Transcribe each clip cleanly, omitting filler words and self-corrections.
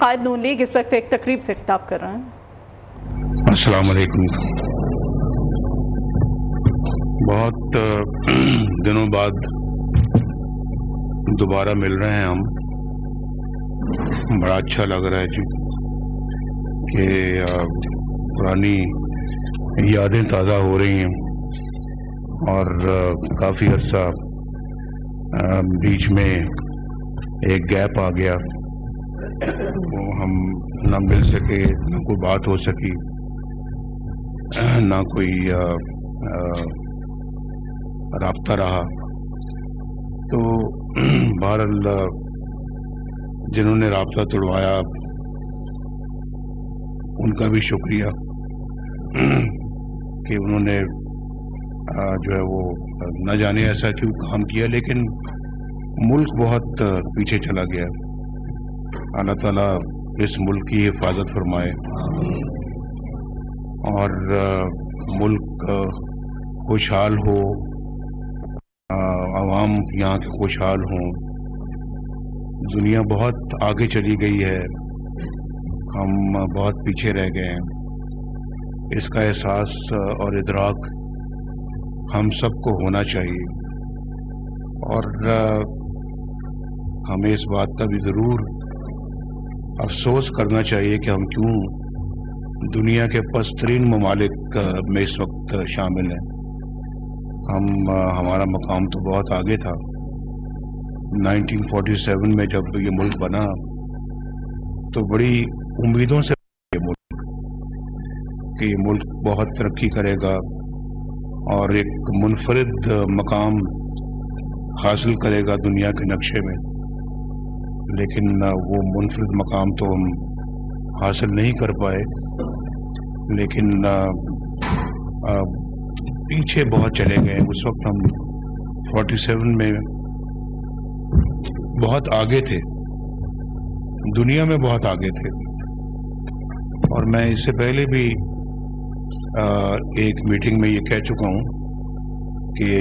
قائد نون league اس وقت ایک تقریب سے خطاب کر رہے ہیں۔ السلام علیکم۔ بہت دنوں بعد دوبارہ مل رہے ہیں ہم، بڑا اچھا لگ رہا ہے جی کہ پرانی یادیں تازہ ہو رہی ہیں، اور کافی عرصہ بیچ میں ایک گیپ آ گیا، وہ ہم نہ مل سکے، نہ کوئی بات ہو سکی، نہ کوئی رابطہ رہا۔ تو بہرحال جنہوں نے رابطہ توڑوایا ان کا بھی شکریہ کہ انہوں نے جو ہے وہ نہ جانے ایسا کیوں کام کیا، لیکن ملک بہت پیچھے چلا گیا۔ اللہ تعالیٰ اس ملک کی حفاظت فرمائے اور ملک خوشحال ہو، عوام یہاں کے خوشحال ہوں۔ دنیا بہت آگے چلی گئی ہے، ہم بہت پیچھے رہ گئے ہیں۔ اس کا احساس اور ادراک ہم سب کو ہونا چاہیے، اور ہمیں اس بات کا بھی ضرور افسوس کرنا چاہیے کہ ہم کیوں دنیا کے پسترین ممالک میں اس وقت شامل ہیں۔ ہمارا مقام تو بہت آگے تھا۔ 1947 میں جب یہ ملک بنا تو بڑی امیدوں سے یہ ملک کہ یہ ملک بہت ترقی کرے گا اور ایک منفرد مقام حاصل کرے گا دنیا کے نقشے میں، لیکن وہ منفرد مقام تو ہم حاصل نہیں کر پائے، لیکن پیچھے بہت چلے گئے۔ اس وقت ہم 47 میں بہت آگے تھے، دنیا میں بہت آگے تھے، اور میں اس سے پہلے بھی ایک میٹنگ میں یہ کہہ چکا ہوں کہ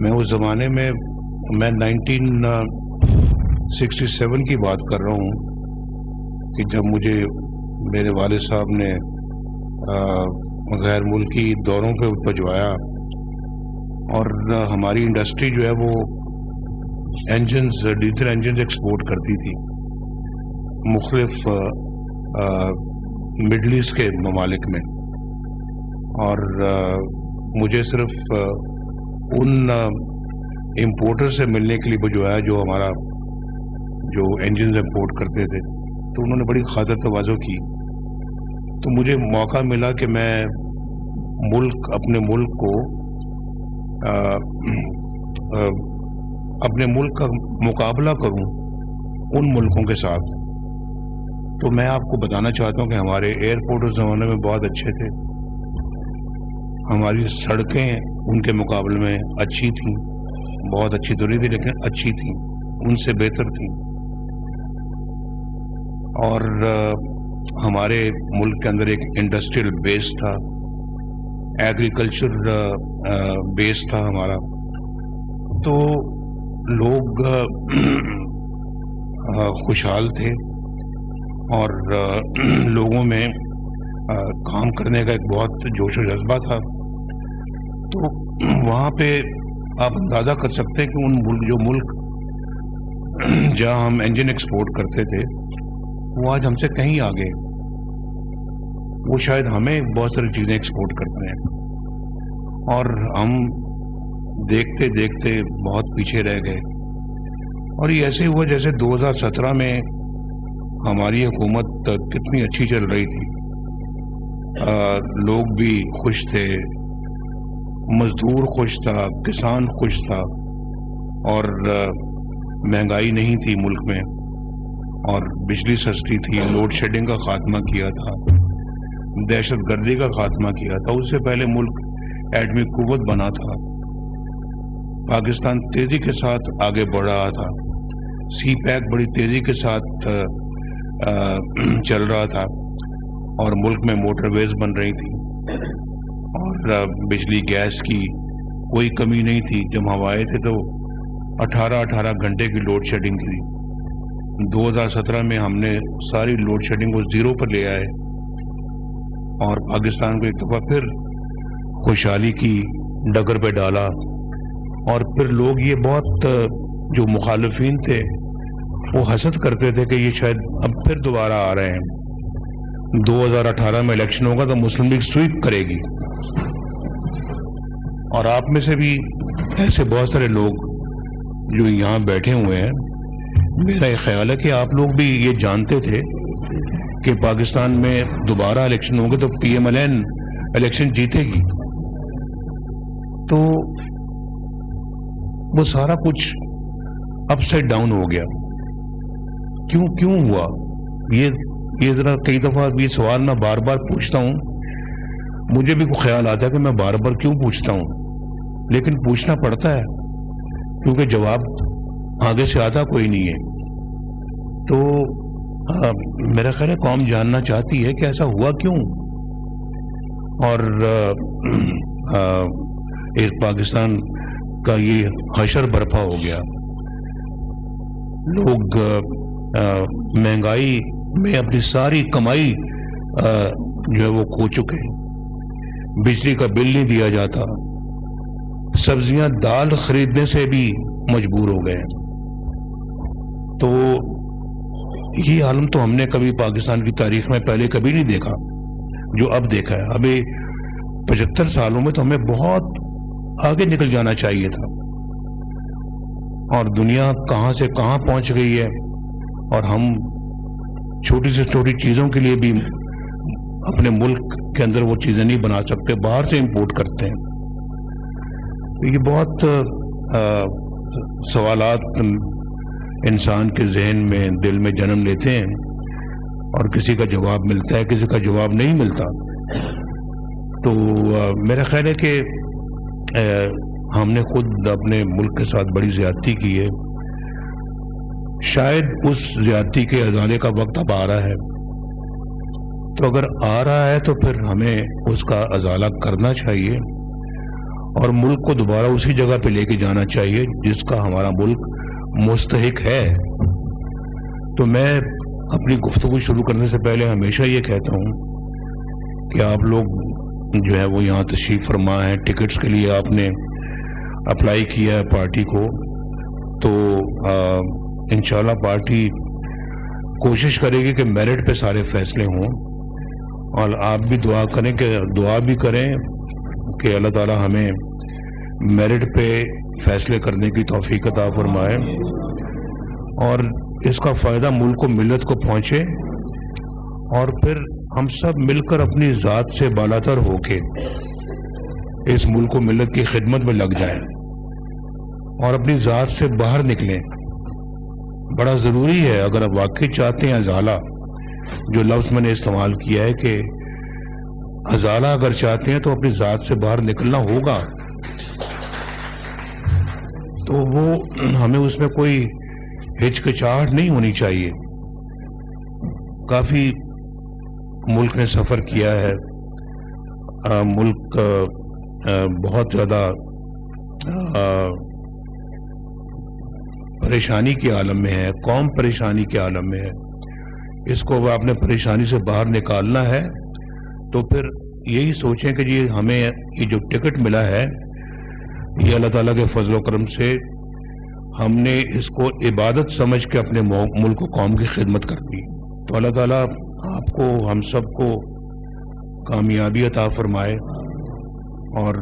میں اس زمانے میں 1967 کی بات کر رہا ہوں کہ جب مجھے میرے والد صاحب نے غیر ملکی دوروں پہ بھجوایا، اور ہماری انڈسٹری جو ہے وہ ڈیزل انجنز ایکسپورٹ کرتی تھی مختلف مڈل ایسٹ کے ممالک میں، اور مجھے صرف ان امپورٹر سے ملنے کے لیے بھجوایا جو ہمارا جو انجنز امپورٹ کرتے تھے۔ تو انہوں نے بڑی خاطر تواضع کی، تو مجھے موقع ملا کہ میں اپنے ملک کو اپنے ملک کا مقابلہ کروں ان ملکوں کے ساتھ۔ تو میں آپ کو بتانا چاہتا ہوں کہ ہمارے ایئرپورٹ اس زمانے میں بہت اچھے تھے، ہماری سڑکیں ان کے مقابلے میں اچھی تھیں، بہت اچھی تو نہیں تھی لیکن اچھی تھیں، ان سے بہتر تھیں، اور ہمارے ملک کے اندر ایک انڈسٹریل بیس تھا، ایگریکلچر بیس تھا ہمارا۔ تو لوگ خوشحال تھے، اور لوگوں میں کام کرنے کا ایک بہت جوش و جذبہ تھا۔ تو وہاں پہ آپ اندازہ کر سکتے ہیں کہ جو ملک جہاں ہم انجن ایکسپورٹ کرتے تھے وہ آج ہم سے کہیں آگے، وہ شاید ہمیں بہت ساری چیزیں ایکسپورٹ کرتے ہیں، اور ہم دیکھتے دیکھتے بہت پیچھے رہ گئے۔ اور یہ ایسے ہوا جیسے 2017 میں ہماری حکومت کتنی اچھی چل رہی تھی، لوگ بھی خوش تھے، مزدور خوش تھا، کسان خوش تھا، اور مہنگائی نہیں تھی ملک میں، اور بجلی سستی تھی، لوڈ شیڈنگ کا خاتمہ کیا تھا، دہشت گردی کا خاتمہ کیا تھا۔ اس سے پہلے ملک ایٹمی قوت بنا تھا، پاکستان تیزی کے ساتھ آگے بڑھ رہا تھا، سی پیک بڑی تیزی کے ساتھ چل رہا تھا، اور ملک میں موٹر ویز بن رہی تھی، اور بجلی گیس کی کوئی کمی نہیں تھی۔ جب ہم آئے تھے تو 18 گھنٹے کی لوڈ شیڈنگ تھی، 2017 میں ہم نے ساری لوڈ شیڈنگ کو زیرو پر لے آئے اور پاکستان کو ایک دفعہ پھر خوشحالی کی ڈگر پہ ڈالا. اور پھر لوگ یہ بہت جو مخالفین تھے وہ حسد کرتے تھے کہ یہ شاید اب پھر دوبارہ آ رہے ہیں, 2018 میں الیکشن ہوگا تو مسلم لیگ سویپ کرے گی. اور آپ میں سے بھی ایسے بہت سارے لوگ جو یہاں بیٹھے ہوئے ہیں, میرا یہ خیال ہے کہ آپ لوگ بھی یہ جانتے تھے کہ پاکستان میں دوبارہ الیکشن ہوں گے تو P M L N election جیتے گی. تو وہ سارا کچھ اپ سائڈ ڈاؤن ہو گیا. کیوں ہوا یہ ذرا کئی دفعہ یہ سوال میں بار بار پوچھتا ہوں, مجھے بھی کوئی خیال آتا ہے کہ میں بار بار کیوں پوچھتا ہوں, لیکن پوچھنا پڑتا ہے کیونکہ جواب آگے سے آتا کوئی نہیں ہے. تو میرا خیال ہے قوم جاننا چاہتی ہے کہ ایسا ہوا کیوں, اور ایک پاکستان کا یہ حشر برپا ہو گیا. لوگ مہنگائی میں اپنی ساری کمائی جو ہے وہ کھو چکے. بجلی کا بل نہیں دیا جاتا, سبزیاں دال خریدنے سے بھی مجبور ہو گئے. تو یہ عالم تو ہم نے کبھی پاکستان کی تاریخ میں پہلے کبھی نہیں دیکھا جو اب دیکھا ہے. ابھی 75 سالوں میں تو ہمیں بہت آگے نکل جانا چاہیے تھا, اور دنیا کہاں سے کہاں پہنچ گئی ہے, اور ہم چھوٹی سے چھوٹی چیزوں کے لیے بھی اپنے ملک کے اندر وہ چیزیں نہیں بنا سکتے, باہر سے امپورٹ کرتے ہیں. یہ بہت سوالات انسان کے ذہن میں دل میں جنم لیتے ہیں, اور کسی کا جواب ملتا ہے, کسی کا جواب نہیں ملتا. تو میرا خیال ہے کہ ہم نے خود اپنے ملک کے ساتھ بڑی زیادتی کی ہے. شاید اس زیادتی کے ازالے کا وقت اب آ رہا ہے. تو اگر آ رہا ہے تو پھر ہمیں اس کا ازالہ کرنا چاہیے اور ملک کو دوبارہ اسی جگہ پہ لے کے جانا چاہیے جس کا ہمارا ملک مستحق ہے. تو میں اپنی گفتگو شروع کرنے سے پہلے ہمیشہ یہ کہتا ہوں کہ آپ لوگ جو ہے وہ یہاں تشریف فرما ہے, ٹکٹس کے لیے آپ نے اپلائی کیا ہے پارٹی کو, تو انشاءاللہ پارٹی کوشش کرے گی کہ میرٹ پہ سارے فیصلے ہوں, اور آپ بھی دعا بھی کریں کہ اللہ تعالی ہمیں میرٹ پہ فیصلے کرنے کی توفیق عطا فرمائے, اور اس کا فائدہ ملک و ملت کو پہنچے, اور پھر ہم سب مل کر اپنی ذات سے بالاتر ہو کے اس ملک و ملت کی خدمت میں لگ جائیں اور اپنی ذات سے باہر نکلیں. بڑا ضروری ہے اگر آپ واقعی چاہتے ہیں ازالہ, جو لفظ میں نے استعمال کیا ہے کہ ازالہ اگر چاہتے ہیں تو اپنی ذات سے باہر نکلنا ہوگا. تو وہ ہمیں اس میں کوئی ہچکچاہٹ نہیں ہونی چاہیے. کافی ملک نے سفر کیا ہے, ملک بہت زیادہ پریشانی کے عالم میں ہے, قوم پریشانی کے عالم میں ہے. اس کو اگر آپ نے پریشانی سے باہر نکالنا ہے تو پھر یہی سوچیں کہ جی ہمیں یہ جو ٹکٹ ملا ہے یہ اللہ تعالیٰ کے فضل و کرم سے ہم نے اس کو عبادت سمجھ کے اپنے ملک و قوم کی خدمت کر دی. تو اللہ تعالیٰ آپ کو ہم سب کو کامیابی عطا فرمائے اور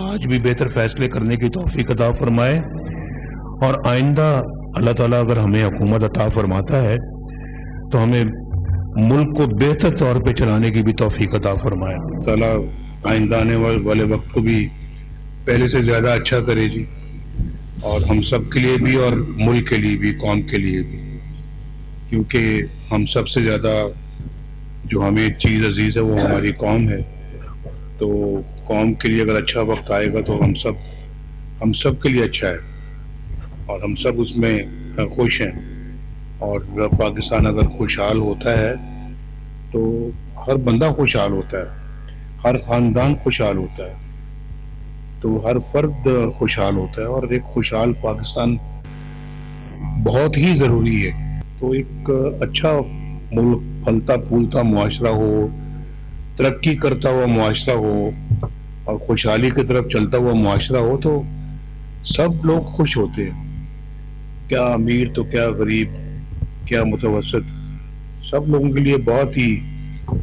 آج بھی بہتر فیصلے کرنے کی توفیق عطا فرمائے, اور آئندہ اللہ تعالیٰ اگر ہمیں حکومت عطا فرماتا ہے تو ہمیں ملک کو بہتر طور پہ چلانے کی بھی توفیق عطا فرمائے. تعالیٰ آئندہ آنے والے وقت کو بھی پہلے سے زیادہ اچھا کرے جی, اور ہم سب کے لیے بھی اور ملک کے لیے بھی, قوم کے لیے بھی, کیونکہ ہم سب سے زیادہ جو ہمیں چیز عزیز ہے وہ ہماری قوم ہے. تو قوم کے لیے اگر اچھا وقت آئے گا تو ہم سب کے لیے اچھا ہے, اور ہم سب اس میں خوش ہیں. اور پاکستان اگر خوشحال ہوتا ہے تو ہر بندہ خوشحال ہوتا ہے, ہر خاندان خوشحال ہوتا ہے, تو ہر فرد خوشحال ہوتا ہے, اور ایک خوشحال پاکستان بہت ہی ضروری ہے. تو ایک اچھا ملک، پھلتا پھولتا معاشرہ ہو، ترقی کرتا ہوا معاشرہ ہو اور خوشحالی کی طرف چلتا ہوا معاشرہ ہو تو سب لوگ خوش ہوتے ہیں. کیا امیر تو کیا غریب، کیا متوسط، سب لوگوں کے لیے بہت ہی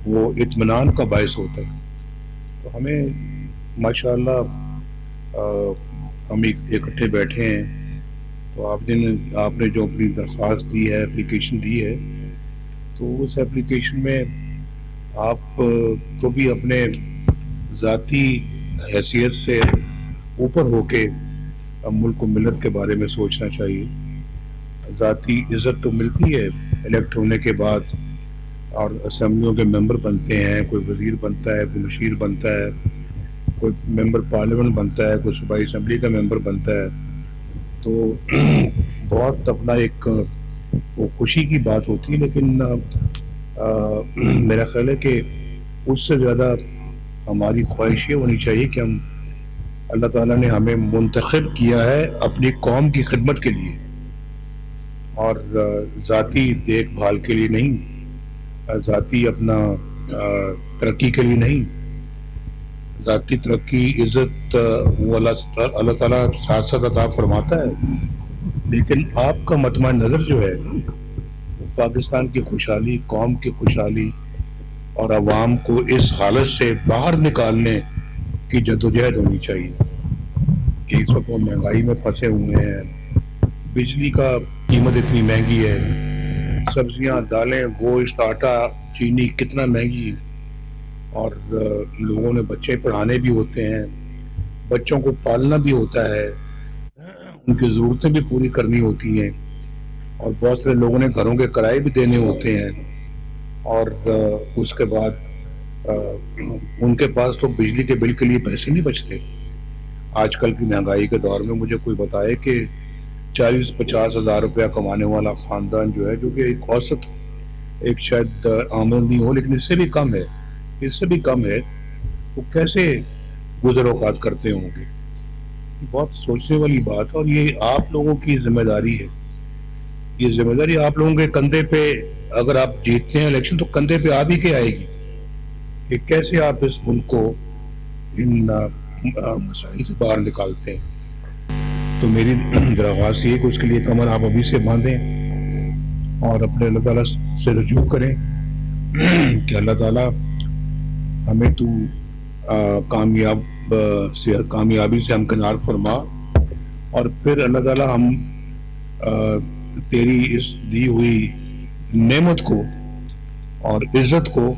وہ اطمینان کا باعث ہوتا ہے. تو ہمیں ماشاءاللہ ہم اکٹھے بیٹھے ہیں تو آپ نے جو اپنی درخواست دی ہے، اپلیکیشن دی ہے، تو اس اپلیکیشن میں آپ کو بھی اپنے ذاتی حیثیت سے اوپر ہو کے ملک و ملت کے بارے میں سوچنا چاہیے. ذاتی عزت تو ملتی ہے الیکٹ ہونے کے بعد، اور اسمبلیوں کے ممبر بنتے ہیں، کوئی وزیر بنتا ہے، کوئی مشیر بنتا ہے، کوئی ممبر پارلیمنٹ بنتا ہے، کوئی صوبائی اسمبلی کا ممبر بنتا ہے. تو بہت اپنا ایک وہ خوشی کی بات ہوتی ہے، لیکن میرا خیال ہے کہ اس سے زیادہ ہماری خواہش یہ ہونی چاہیے کہ ہم اللہ تعالیٰ نے ہمیں منتخب کیا ہے اپنی قوم کی خدمت کے لیے اور ذاتی دیکھ بھال کے لیے نہیں، ذاتی اپنا ترقی کے لیے نہیں. ذاتی ترقی، عزت وہ اللہ تعالیٰ ساتھ ساتھ عطا فرماتا ہے، لیکن آپ کا مطمع نظر جو ہے پاکستان کی خوشحالی، قوم کی خوشحالی اور عوام کو اس حالت سے باہر نکالنے کی جدوجہد ہونی چاہیے کہ اس وقت وہ مہنگائی میں پھنسے ہوئے ہیں. بجلی کا قیمت اتنی مہنگی ہے، سبزیاں، دالیں، گوشت، آٹا، چینی کتنا مہنگی ہے، اور لوگوں نے بچے پڑھانے بھی ہوتے ہیں، بچوں کو پالنا بھی ہوتا ہے، ان کی ضرورتیں بھی پوری کرنی ہوتی ہیں، اور بہت سارے لوگوں نے گھروں کے کرائے بھی دینے ہوتے ہیں، اور اس کے بعد ان کے پاس تو بجلی کے بل کے لیے پیسے نہیں بچتے. آج کل کی مہنگائی کے دور میں مجھے کوئی بتائے کہ 40-50 ہزار روپیہ کمانے والا خاندان جو ہے، جو کہ ایک اوسط ایک شاید آمدنی ہو لیکن اس سے بھی کم ہے، وہ کیسے گزر اوقات کرتے ہوں گے. بہت سوچنے والی بات ہے، اور یہ آپ لوگوں کی ذمہ داری ہے. یہ ذمہ داری آپ لوگوں کے کندھے پہ، اگر آپ جیتتے ہیں الیکشن تو کندھے پہ آپ ہی کے آئے گی کہ کیسے آپ اس ملک کو ان مسائل سے باہر نکالتے ہیں. تو میری درخواست یہ کہ اس کے لیے کمر آپ ابھی سے باندھیں اور اپنے اللہ تعالیٰ سے رجوع کریں کہ اللہ تعالیٰ ہمیں تو کامیابی سے ہمکنار فرما، اور پھر اللہ تعالیٰ ہم تیری اس دی ہوئی نعمت کو اور عزت کو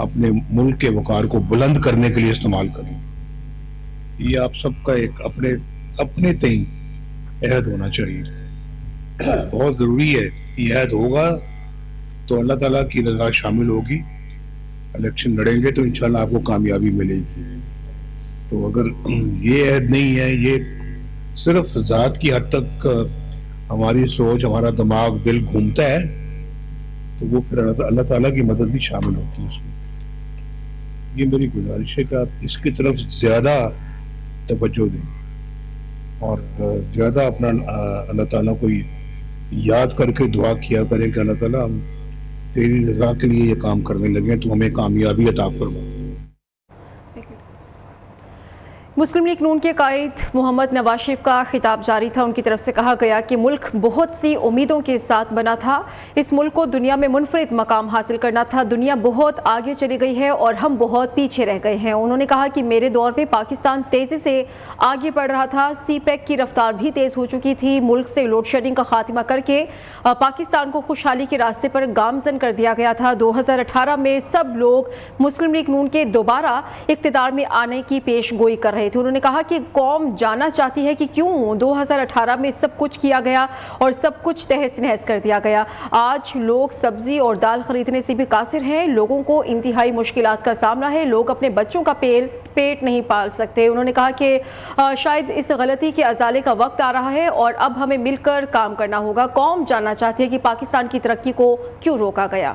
اپنے ملک کے وقار کو بلند کرنے کے لیے استعمال کریں. یہ آپ سب کا ایک اپنے تئیں عہد ہونا چاہیے، بہت ضروری ہے. یہ عہد ہوگا تو اللہ تعالیٰ کی رضا شامل ہوگی. الیکشن لڑیں گے تو انشاءاللہ آپ کو کامیابی ملے گی. تو اگر یہ عہد نہیں ہے، یہ صرف ذات کی حد تک ہماری سوچ، ہمارا دماغ، دل گھومتا ہے، تو وہ پھر اللہ تعالیٰ کی مدد بھی شامل ہوتی ہے اس میں. یہ میری گزارش ہے کہ آپ اس کی طرف زیادہ توجہ دیں اور زیادہ اپنا اللہ تعالیٰ کو یاد کر کے دعا کیا کریں کہ اللہ تعالیٰ ہم تیری رضا کے لیے یہ کام کرنے لگے تو ہمیں کامیابی عطا فرما. مسلم لیگ نون کے قائد محمد نواز شریف کا خطاب جاری تھا. ان کی طرف سے کہا گیا کہ ملک بہت سی امیدوں کے ساتھ بنا تھا. اس ملک کو دنیا میں منفرد مقام حاصل کرنا تھا. دنیا بہت آگے چلی گئی ہے اور ہم بہت پیچھے رہ گئے ہیں. انہوں نے کہا کہ میرے دور میں پاکستان تیزی سے آگے بڑھ رہا تھا. سی پیک کی رفتار بھی تیز ہو چکی تھی. ملک سے لوڈ شیڈنگ کا خاتمہ کر کے پاکستان کو خوشحالی کے راستے پر گامزن کر دیا گیا تھا. 2018 میں سب لوگ مسلم لیگ نون کے دوبارہ اقتدار میں آنے کی پیش گوئی کر رہے تھے. انہوں نے کہا کہ قوم جاننا چاہتی ہے کہ کیوں 2018 میں سب کچھ کیا گیا اور سب کچھ تہس نہس کر دیا گیا. آج لوگ سبزی اور دال خریدنے سے بھی قاصر ہیں. لوگوں کو انتہائی مشکلات کا سامنا ہے. لوگ اپنے بچوں کا پیٹ نہیں پال سکتے. انہوں نے کہا کہ شاید اس غلطی کے ازالے کا وقت آ رہا ہے اور اب ہمیں مل کر کام کرنا ہوگا. قوم جاننا چاہتی ہے کہ پاکستان کی ترقی کو کیوں روکا گیا.